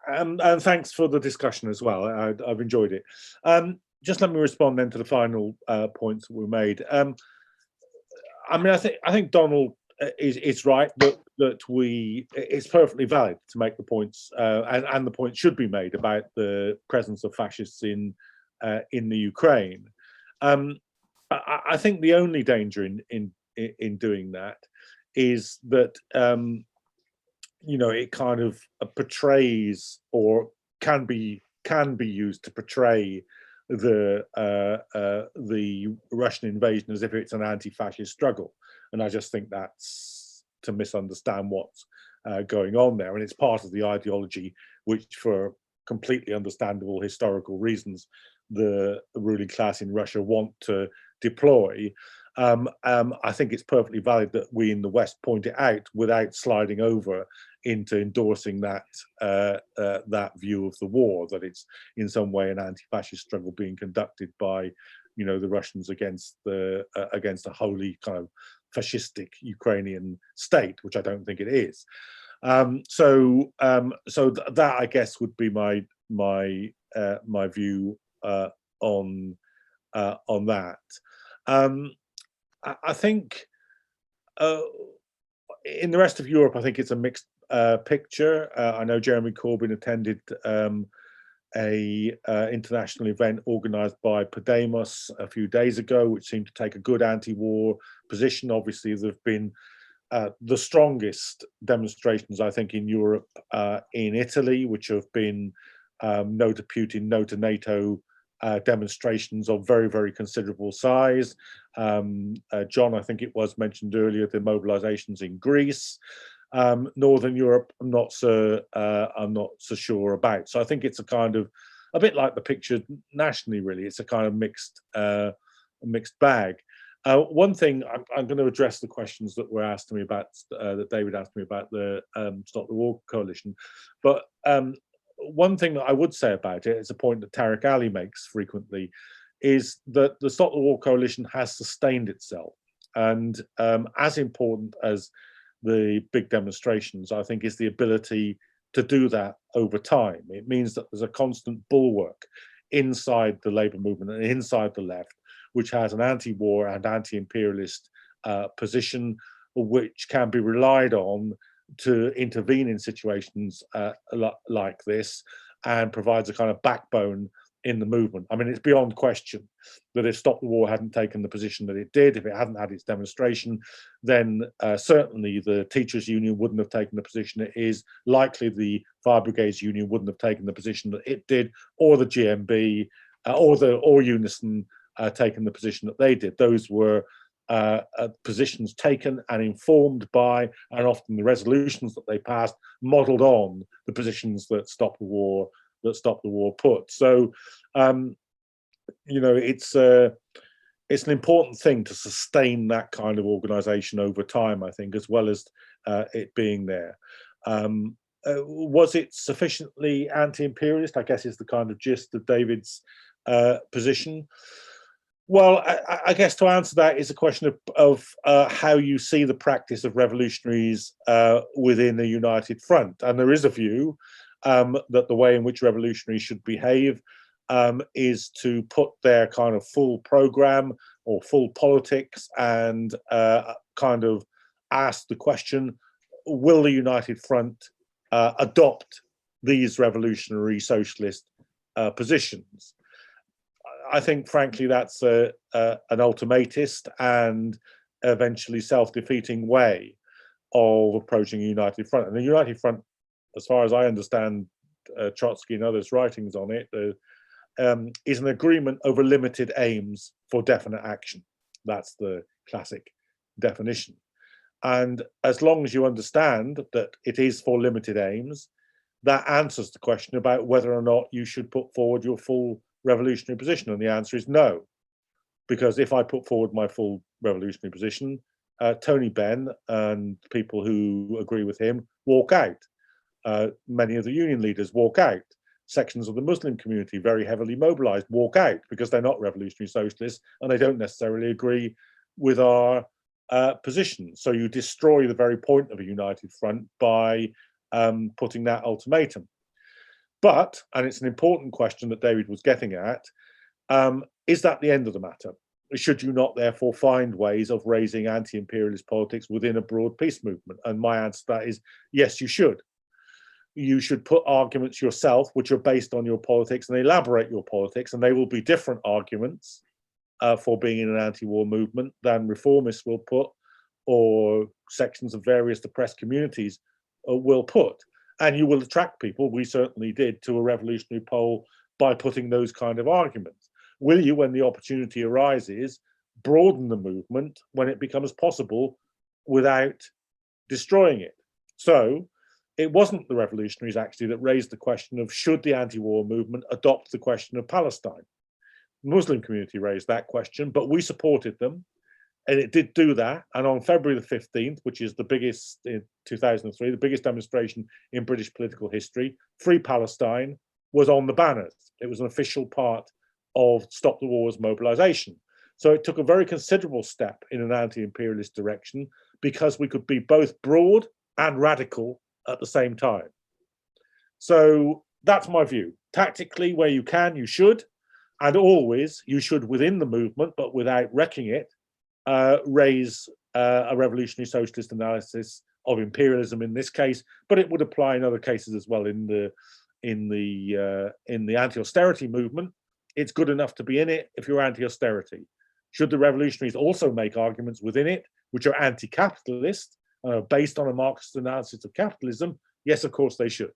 And thanks for the discussion as well. I've enjoyed it. Just let me respond then to the final points that were made. I mean, I think Donald is right that it's perfectly valid to make the points, and the point should be made about the presence of fascists in the Ukraine. I think the only danger in doing that is that it kind of portrays, or can be used to portray the Russian invasion as if it's an anti-fascist struggle, and I just think that's to misunderstand what's going on there, and it's part of the ideology which, for completely understandable historical reasons, the ruling class in Russia want to deploy. I think it's perfectly valid that we in the West point it out without sliding over into endorsing that view of the war, that it's in some way an anti-fascist struggle being conducted by, the Russians against a wholly kind of fascistic Ukrainian state, which I don't think it is. So that, I guess, would be my view on that. I think in the rest of Europe, I think it's a mixed picture. I know Jeremy Corbyn attended a international event organised by Podemos a few days ago, which seemed to take a good anti-war position. Obviously, there have been the strongest demonstrations, I think, in Europe, in Italy, which have been no to Putin, no to NATO demonstrations of very, very considerable size. John, I think it was mentioned earlier, the mobilizations in Greece. Northern Europe, I'm not so sure about. So I think it's a bit like the picture nationally, really. It's a kind of mixed bag. One thing, I'm going to address the questions that were asked to me about, that David asked me about the Stop the War Coalition. But one thing that I would say about it, it's a point that Tariq Ali makes frequently, is that the Stop the War Coalition has sustained itself. And as important as the big demonstrations, I think, is the ability to do that over time. It means that there's a constant bulwark inside the labour movement and inside the left, which has an anti-war and anti-imperialist position, which can be relied on to intervene in situations like this, and provides a kind of backbone in the movement. I mean, it's beyond question that if Stop the War hadn't taken the position that it did, if it hadn't had its demonstration, then certainly the Teachers Union wouldn't have taken the position it is. Likely the Fire Brigades Union wouldn't have taken the position that it did, or the GMB, or Unison taken the position that they did. Those were positions taken and informed by, and often the resolutions that they passed modelled on the positions that Stop the War put. So, it's an important thing to sustain that kind of organisation over time, I think, as well as it being there. Was it sufficiently anti-imperialist, I guess, is the kind of gist of David's position. Well, I guess to answer that is a question of how you see the practice of revolutionaries within the United Front. And there is a view that the way in which revolutionaries should behave is to put their kind of full program or full politics and kind of ask the question, will the United Front adopt these revolutionary socialist positions? I think, frankly, that's an ultimatist and eventually self-defeating way of approaching a united front. And the united front, as far as I understand Trotsky and others' writings on it, is an agreement over limited aims for definite action. That's the classic definition. And as long as you understand that it is for limited aims, that answers the question about whether or not you should put forward your full revolutionary position, and the answer is no, because if I put forward my full revolutionary position, Tony Benn and people who agree with him walk out. Many of the union leaders walk out. Sections of the Muslim community, very heavily mobilized, walk out because they're not revolutionary socialists and they don't necessarily agree with our position. So you destroy the very point of a united front by putting that ultimatum. But, and it's an important question that David was getting at, is that the end of the matter? Should you not therefore find ways of raising anti-imperialist politics within a broad peace movement? And my answer to that is yes, you should. You should put arguments yourself which are based on your politics and elaborate your politics, and they will be different arguments for being in an anti-war movement than reformists will put, or sections of various oppressed communities will put. And you will attract people, we certainly did, to a revolutionary poll by putting those kind of arguments. Will you, when the opportunity arises, broaden the movement when it becomes possible without destroying it? So it wasn't the revolutionaries actually that raised the question of should the anti-war movement adopt the question of Palestine. The Muslim community raised that question, but we supported them, and it did do that. And on February the 15th, which is the biggest in 2003, the biggest demonstration in British political history, Free Palestine was on the banners. It was an official part of Stop the Wars mobilization. So it took a very considerable step in an anti-imperialist direction because we could be both broad and radical at the same time. So that's my view. Tactically, where you can, you should, and always you should within the movement, but without wrecking it, raise a revolutionary socialist analysis of imperialism in this case, but it would apply in other cases as well. In the anti-austerity movement, it's good enough to be in it if you're anti-austerity. Should the revolutionaries also make arguments within it which are anti-capitalist, based on a Marxist analysis of capitalism? Yes, of course they should.